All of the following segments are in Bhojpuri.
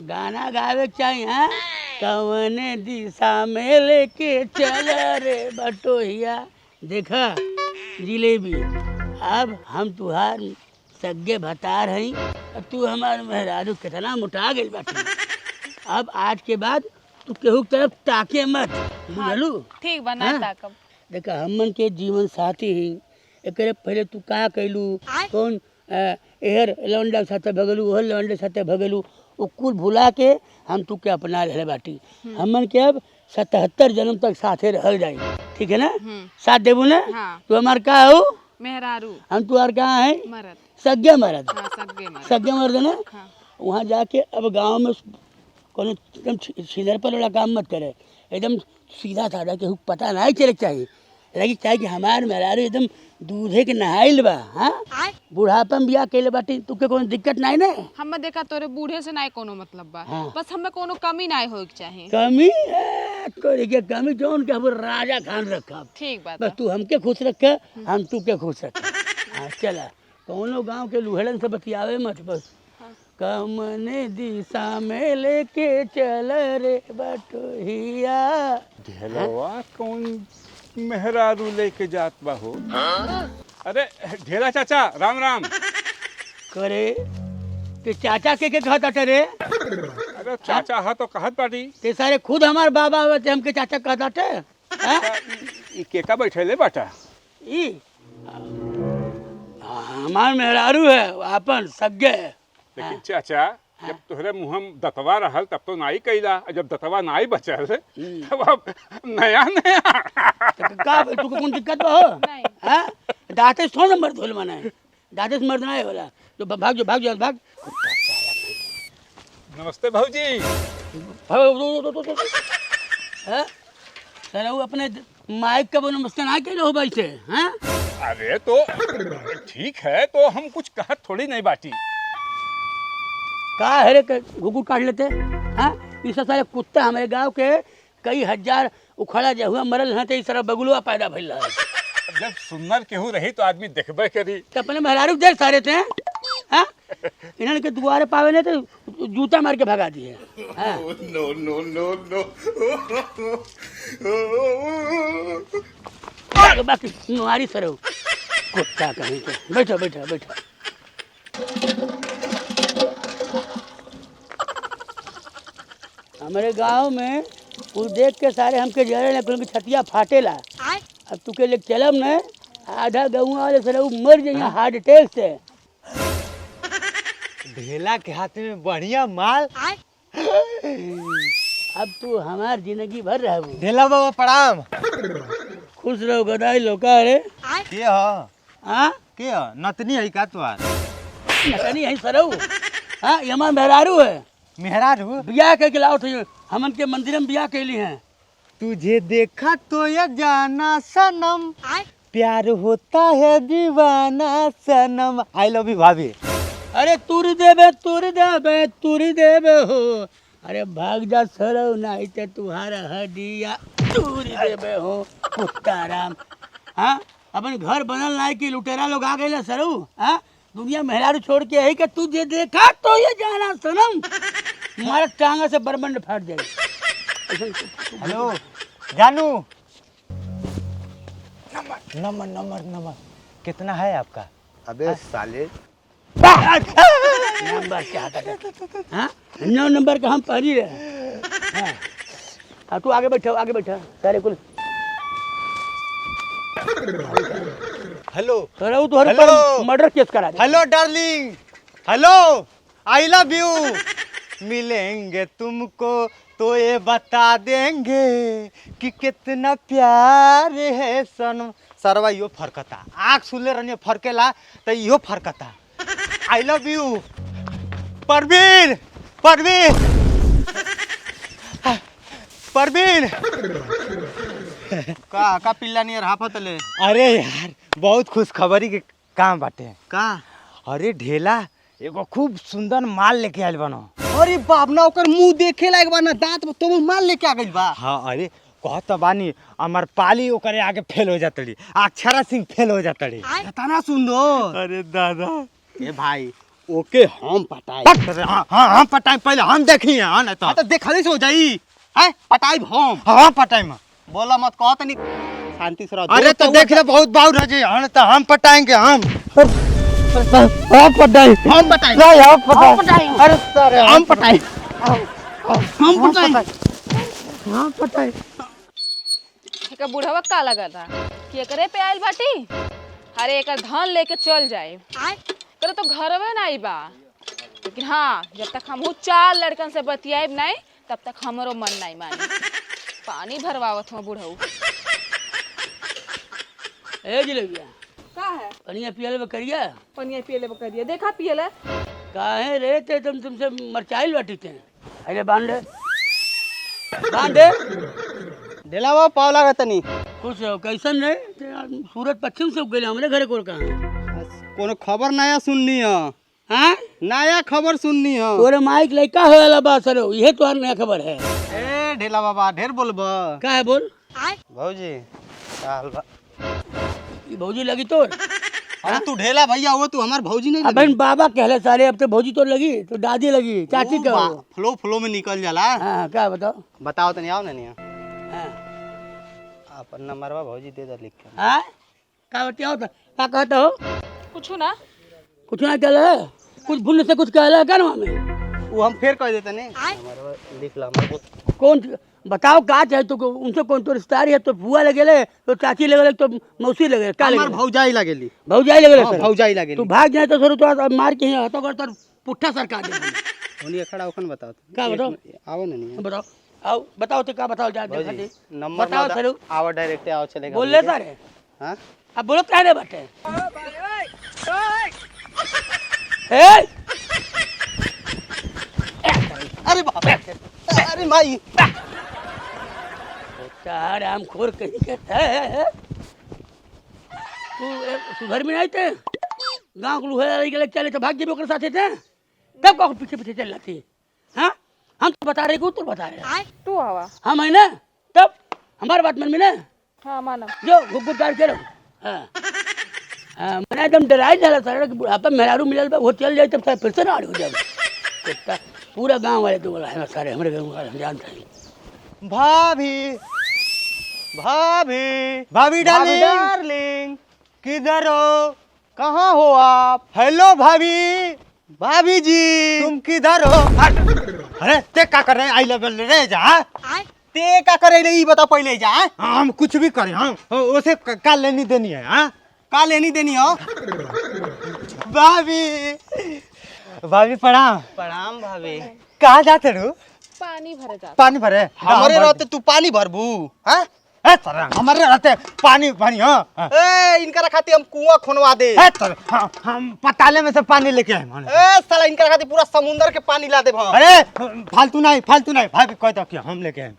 गाना गावे चाहिए। हाँ, कवन दिशा में लेके चल रे बटोहिया। देखा जिलेबी, अब हम तुहार सगे भतार हई और तू हमार मेहरारू कितना मोटा गई बाटी। अब आज के बाद तू केहू की तरफ ताके मत, बुझलू? ठीक बा ना ताकब। देखा हमन के जीवन साथी ही, एकरे पहले तू का कैलू, कौन एहर लौंडा साथे भगलू, ओहर लौंडे साथे भगलू, वो कुल भुला के हम तू के अपना रहे बाटी। हमन के अब 77 जन्म तक साथे रहल जाई, ठीक है ना? साथ देबू ना? हाँ। तू हमार का हो? मेहरारू। हम तुहार कहाँ है? मरद। सगे मरद। हाँ, सगे मरद ना? हाँ। वहाँ जाके अब गांव में कोनो एकदम सीधर पर वाला काम मत करे, एकदम सीधा साधा के पता नहीं चले चाहिए, लगी चाहिए कि हमार मेहरारू एकदम दूधे के नहाइल बा। हाँ, बुढ़ापा में बियाह कैले बाटी, तुके कोनो दिक्कत नहीं ना? हम देखा तोरे बूढ़े से नहीं कोनो मतलब बा। हाँ। बस हमें कोनो कमी नहीं होए के चाहिए। कमी तोरी के कमी जोन के हम राजा खान रखा। ठीक बात बस तू हमके खुश रख, हम तू के खुश रख। हाँ चला, कोनो गांव के लुहेड़न से बतियावे मत बस। कमने दिशा में लेके चल रे बटोहिया। ढेलवा कौन मेहरारू लेके जात बा हो? अरे ढेला चाचा, राम राम। करे ते चाचा के कहता रे? अरे चाचा हा तो कहत बाटी। ते सारे खुद हमार बाबा हुए थे, हमके चाचा कहता थे। ई केका बैठेले बाटा? ई हमार मेहरारू है, अपन सगे। लेकिन चाचा, जब तोहरे मुँह में दतवा रहल तब तो नाई कैला, जब दतवा नाई बचल तब अब नया नया। का तू कौन दिक्कत हो? नहीं। हाँ, दांते से थोड़ा मर्द होल मना, दांते से मर्द नहीं होला। तो भाग जो भाग जो भाग। नमस्ते भाऊजी। सर वो अपने माइक का नमस्ते ना के हो भाई से। हाँ, अरे तो ठीक है, तो हम कुछ कहत थोड़ी नहीं बाटी। का है रे घुघुट काट लेते? हाँ, ये सब सारे कुत्ता हमारे गांव के कई हजार उखड़ा जो हुआ मरल हैं, तो इस तरह बगुलवा पैदा भइल रहा। जब सुन्नर केहू रही तो आदमी देखबे करी। तो अपने मेहरारू देर सारे थे। हाँ, इन्होंने के दुआरे पावे ने तो जूता मार के भगा दिए। हाँ। No, no, no, no. बाकी तुम्हारी सर कुत्ता कहीं के। बैठो बैठो बैठो। हमारे गांव में कुल देख के सारे हमके जरे ना कुल की छतिया फाटेला। अब तू के ले चलम न, आधा गाँव वाले सर मर जाइए हार्ट अटैक से। ढेला के हाथ में बढ़िया माल। अब तू हमार जिंदगी भर रह। ढेला बाबा प्रणाम। खुश रहो गदाई लोका रे। के ह? हाँ, के ह? नतनी है का तुआर? नकनी है सरऊ। हाँ, ये हमार मेहरारू है। मेहरारू? बियाह के लाओ थे, हमन के मंदिर में बियाह कैली हैं। तुझे देखा तो ये जाना सनम, प्यार होता है दीवाना सनम। आई लव यू भाभी। अरे तुरी देबे तुरी देबे तुरी देबे हो। अरे भाग जा सरऊ, नहीं तो तुम्हारा हड्डिया तुरी देबे हो कुत्ता राम। हाँ, अपन घर बनल नहीं कि लुटेरा लोग आ गए सरऊ। हाँ, दुनिया मेहरारू छोड़ के है कि तुझे देखा तो ये जाना सनम, तुम्हारा टांगा से बरबंड फाट जाए। हेलो जानू। नंबर नंबर नंबर कितना है आपका? अबे साले, नंबर क्या था? हाँ, 9 नंबर का हम पहली रहे। हाँ, तू आगे बैठो आगे बैठो सारे कुल। हेलो सरऊ तो हर हेलो। मर्डर केस करा दे। Hello darling. Hello I love you. मिलेंगे तुमको तो ये बता देंगे कि कितना प्यार है सनम। सरवा यो फरकता, आँख सुले रहने फरकेला तो यो फरकता। I love you Parveen. Parveen Parveen का पिल्ला नियर हाफतले। अरे यार बहुत खुश खबरी के काम बाटे। का? अरे ढेला एगो खूब सुंदर माल लेके आइल बनो। अरे बाप ना, ओकर मुंह देखे लायक बा ना, दांत तो माल लेके आ गइल बा। हाँ, अरे कहत बानी अमर पाली ओकरे आगे फेल हो जातड़ी, अक्षरा सिंह फेल हो जातड़ी। इतना सुंदर। अरे दादा ए भाई, ओके हम पटाई। हाँ हाँ हम पटाई पहले हम देखी हाँ नहीं तो देखले से हो जाई है पटाई हम। हाँ पटाई में बोला मत कहो तनी शांति से रहो। अरे तो देख ले बहुत बाउर है जी हाँ तो हम पटाएंगे हम पटाई हम पटाई नहीं हम पटाई अरे सर हम पटाई हम पटाई हम पटाई एकर बुढ़वा का लगा था कि एकरे पे आइल बाटी। अरे एकर धन लेके चल जाए करे तो घरवे नहीं बा। लेकिन हाँ जब तक हम चार लड़कन से बतियाब नहीं तब तक हमरो मन नहीं मानी। पानी भरवावत हो बुढ़ऊ। ए जिलेबिया का है पनिया पियल बकरिया पनिया पियले बकरिया देखा पियले काहे रे ते तुमसे मरचाइल बाटीते। अरे बांधे बांधे ढेलावा पाव लगा तनी कुछ कैसन रे सूरज पश्चिम से उग गए हमरे घरे कोल कहाँ। कोनो खबर नया सुननी है हाँ नया खबर सुननी है तोरे माइक लड़का हो वाला बात सर ये तो नया खबर है। ए ढेला बाबा ढेर बोलबा का है बोल भौजी साल बा ये भौजी लगी तोर। अरे तू ढेला भैया वो तू हमार भौजी नहीं अब बाबा कहले सारे अब तो भौजी तो लगी तो दादी लगी चाची का फ्लो फ्लो में निकल जाला। हाँ क्या बताओ बताओ तनी आओ ना नहीं हाँ अपन नंबरवा भौजी दे दे लिख के। हाँ क्या बताओ तो क्या कहता हो कुछ ना कुछ ना कहला है कुछ भूल से कुछ कहला है क्या ना हमें वो हम फिर कह देते नहीं नंबरवा लिख ला हमारे कौन बताओ का चाहे तो उनसे कौन तो रिश्तेदारी है तो बुआ लगे तो चाची लगे तो मौसी लगे क्या हमार लगे भौजाई लगेली भौजाई लगे भौजाई लगेली तू भाग जाए तो सर तो मार के हाथों कर तो पुट्ठा सरकार दे उन्हीं खड़ा होकर बताओ क्या बताओ आओ ना नहीं बताओ आओ बताओ तो क्या बताओ जा देखा दे नंबर बताओ सर आओ डायरेक्ट आओ चलेगा बोल ले सारे हां अब बोलो क्या रे बटे ए अरे बाप रे अरे माई चार आम खोर कहीं के है तू सुधर में नहीं थे गांव को लुहे के चले तो भाग जेबे ओकर साथे थे तब का पीछे पीछे चल जाती हाँ हम तो बता रहे को तू बता रहे तू आवा हम है ना तब हमारी बात मन में ना हाँ माना जो गुग्गु डाल के रहो हाँ हाँ मैंने एकदम डराई जाला सर बुढ़ापा मेहरारू मिलल बा वो चल जाए तब फिर से ना हो जाए पूरा गांव वाले तो बोला है सारे हमारे गाँव वाले हम जानते हैं। भाभी भाभी भाभी डार्लिंग किधर हो कहाँ हो आप हेलो भाभी भाभी जी तुम किधर हो अरे ते क्या कर रहे आई लेवल रे जा ते क्या करे ये बता पहले जा हम कुछ भी करें हम उसे का लेनी देनी है हाँ का लेनी देनी हो भाभी भाभी प्रणाम प्रणाम भाभी कहाँ जाते रू पानी भरे जा पानी भरे हमारे रहते तू पानी भरबू हाँ हमारे रहते पानी भरी हाँ ए इनका खाती हम कुआं खुनवा दे हम पताले में से पानी लेके आए ए साला इनका खाती पूरा समुंदर के पानी ला दे अरे फालतू नहीं भाभी कहता कि हम लेके आए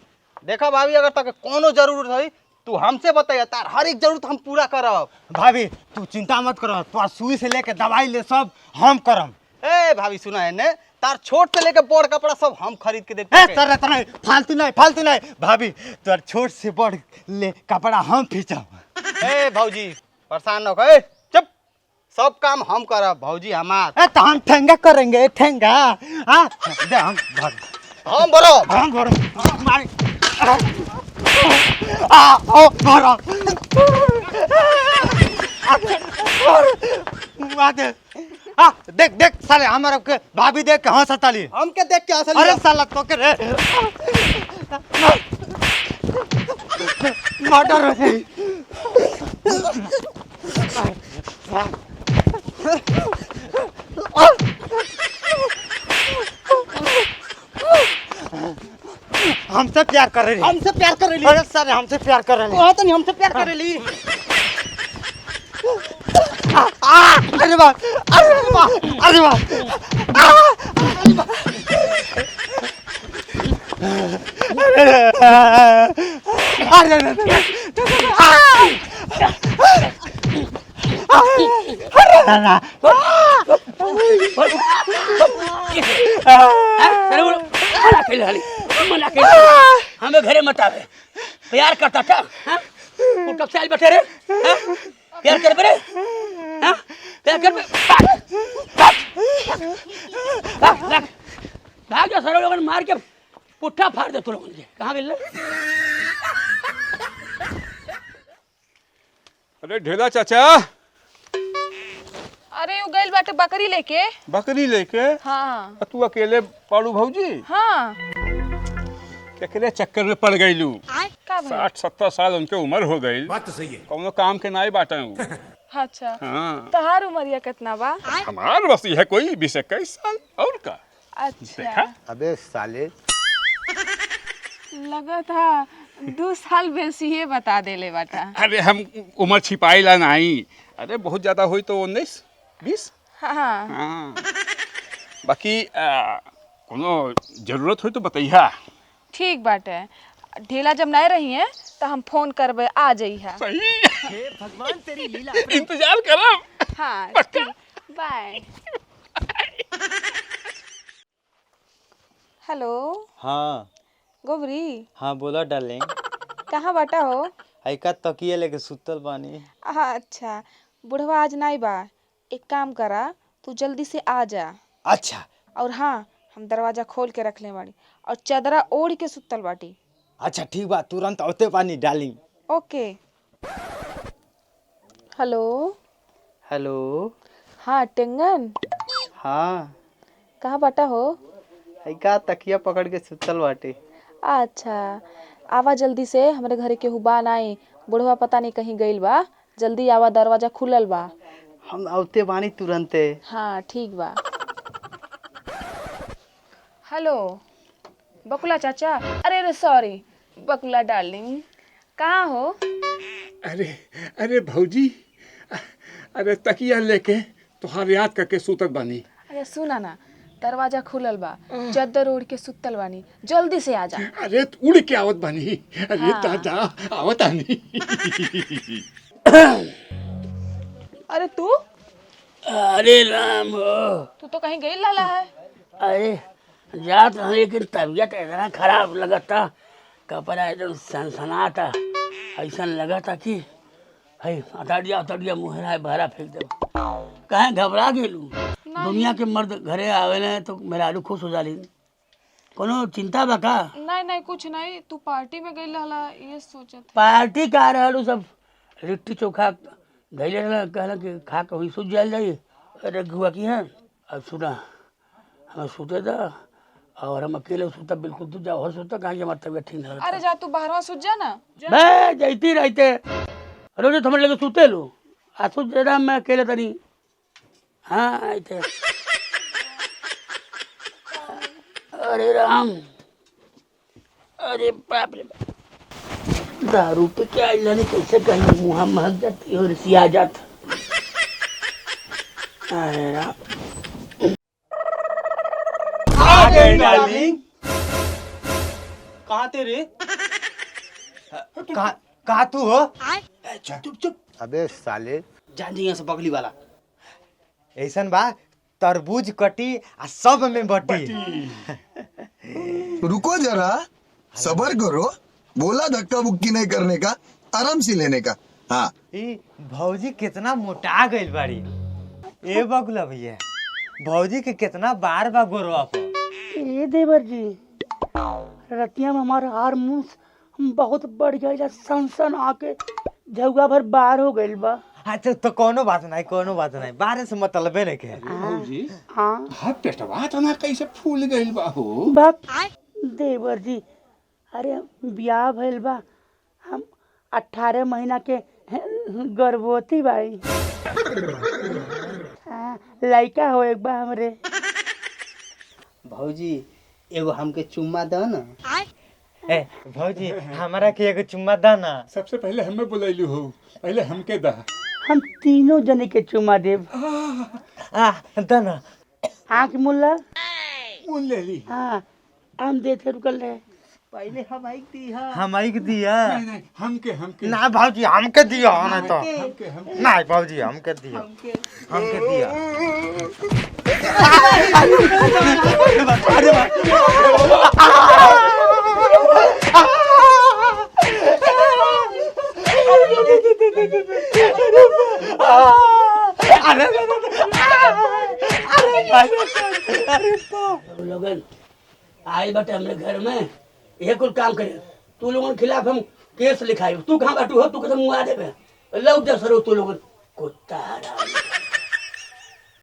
देखा भाभी अगर तक कोनो जरूरत है तू हमसे बताइए तार हर एक जरूरत हम पूरा करब भाभी तू चिंता मत करो तोर सुई से लेके दवाई ले सब हम करम ए भाभी सुना है ने तार छोट से लेके बड़ कपड़ा सब हम खरीद के देते हैं फालतू नहीं भाभी तार छोट से बड़ ले कपड़ा हम खींचब ए भौजी परेशान न हो चुप सब काम हम करब भौजी हमार तो हम ठेंगा करेंगे ठेंगा हां दे हम भरो मार ओ भरो मार हाँ देख साले हमारे के भाभी देख के हंस ताली हम के देख के हंस अरे साला तो के रे मर्डर हो गई हमसे प्यार कर रही अरे साले हमसे प्यार कर रही तो नहीं हमसे प्यार कर रही अरे वाह हमें घरे मत आवे प्यार करता था तू कब से बैठे रे प्यार कर बरे हाँ? तेरा घर में भाग जा सारे लोगन मार के पुट्ठा फाड़ दे तू लोगन के। कहाँ गेल? अरे ढेला चाचा, अरे वो गइल बाटे बकरी लेके। बकरी लेके? हाँ तू अकेले पाड़ू भौजी? हाँ। अकेले चक्कर में पड़ गईलू। का भाई? 60-70 साल उनके उम्र हो गई। बात तो सही है। कौनो काम के नाई बाटा हूँ। अच्छा। हाँ। तहार उमरिया कितना बा? हमार बस है कोई 20-21 साल और का। अच्छा। देखा? अबे साले लगा था 2 साल बेसी ही बता देले बाटा। अरे हम उम्र छिपाईला नहीं। अरे बहुत ज्यादा हुई तो 19-20। हाँ। हाँ। बाकी कोनो जरूरत हो तो बताइया। ठीक बाटे। ढेला जब नहीं रही है तो हम फोन करबे, आ जाइहा। सही। हे भगवान तेरी लीला। इंतजार करब। हाँ ठीक। बाय। हेलो हाँ गोबरी, हाँ बोला डार्लिंग। कहाँ बाटा हो? ऐका तकिए लेके सुतल बानी। हाँ अच्छा, बुढ़वा आज नहीं बा। एक काम करा, तू जल्दी से आ जा। अच्छा और हाँ, हम दरवाजा खोल के रख ले बाड़ी और चादरा ओढ़ के सुतल बाटी। अच्छा ठीक बा, तुरंत औते पानी डार्लिंग। ओके। हेलो। हेलो। हाँ टेंगन, हाँ कहाँ बाटा हो? ऐका तकिया पकड़ के सुतल बाटे। अच्छा, आवा जल्दी से, हमारे घरे के हुबा नहीं। बुढ़वा पता नहीं कहीं गइल बा। जल्दी आवा, दरवाजा खुलल बा। हम औते बानी तुरंते। हाँ ठीक बा। हेलो बकुला चाचा, अरे सॉरी बकुला डार्लिंग, कहाँ हो? अरे भौजी, अरे तकिया लेके तुहार याद करके सुतत बानी। अरे सुना ना, दरवाजा खुलल बा, चादर ओढ़ के सुतल बानी, जल्दी से आ जा। अरे उड़ के आवत बानी। अरे हाँ। दादा आवत आनी। अरे तू अरे राम हो। तू तो कहीं गई लाला है। अरे जात रहा, लेकिन तबीयत इतना खराब लगता, कपड़ा एकदम सनसनाता, ऐसा लगता कि है अतड़िया मुहरा बहरा फेंक दे। कहीं घबरा गेलू? दुनिया के मर्द घरे आवेले तो मेहरारू खुश हो जाली। कोनो चिंता बा का? नहीं नहीं कुछ नहीं, तू पार्टी में गई लाला ये सोचत। पार्टी का रहलू, सब लिट्टी चोखा धैले रहला, कहला कि खा के वही सूझ जाइल जाई। अरे गुआ की है, अब सुना, हमें सूते दा और हम अकेले सूता, बिल्कुल तू जाओ सूता, कहाँ हमारी तबीयत ठीक नहीं अरे जा तू बाहरवा सूझ जा ना। बे जैती रहते रोज तो लगे सूते लो, आ सूझ जा, मैं अकेले तनी। हाँ आते। अरे राम, अरे बाप रे बाप, दारू पे क्या जाने कैसे कहीं मुँह महक जाती और सिया जाता। अरे राम, आ गई डार्लिंग। कहाँ तेरे? कहाँ तू हो? चुप चुप, अबे साले जान दी यहाँ से बगली वाला। ऐसन बा, तरबूज कटी आ सब में बटी। रुको जरा, सबर करो। बोला धक्का बुक्की नहीं करने का, आराम से लेने का। हाँ ई भौजी कितना मोटा गइल बाड़ी। ए बगुला भैया, भौजी के कितना बार बा गोरवा पर। ये देवर जी, रतिया में हमारा हारमोन बहुत बढ़ गया, सनसन आके झुआ भर बाहर हो गइल बा। अच्छा तो कोनो बात नहीं, बाहर से मतलबे नहीं के। भौजी, हाँ हाँ पेटवा तना कैसे फूल गइल बा हो? बाप देवर जी, अरे ब्याह भइल बा, हम 18 महीना के गर्भवती बाई। हाँ, लड़का हो एक बा हमरे। भौजी एगो हमके चुम्मा दो ना। ए भौजी हमारा के एगो चुम्मा दा ना। सबसे पहले हमें बुलैलू हो, पहले हमके दा। हम तीनों जने के चुमा देव। आ दा ना। आँख मुल्ला। मुन ले ली। हाँ, हम देते रुकल रहे। पहले हमारी दिया। हमारी के दिया। नहीं हमके ना भौजी हमके दिया ना तो। हमके नहीं भौजी हमके दिया। हमके दिया। आयल बाटे हमरे घर में ये कुल काम करे तू लोगन के खिलाफ हम केस लिखाई तू कहाँ बाटू हो तू के मुआ देबे लौट जा सरो तू लोगन कुत्ता हराम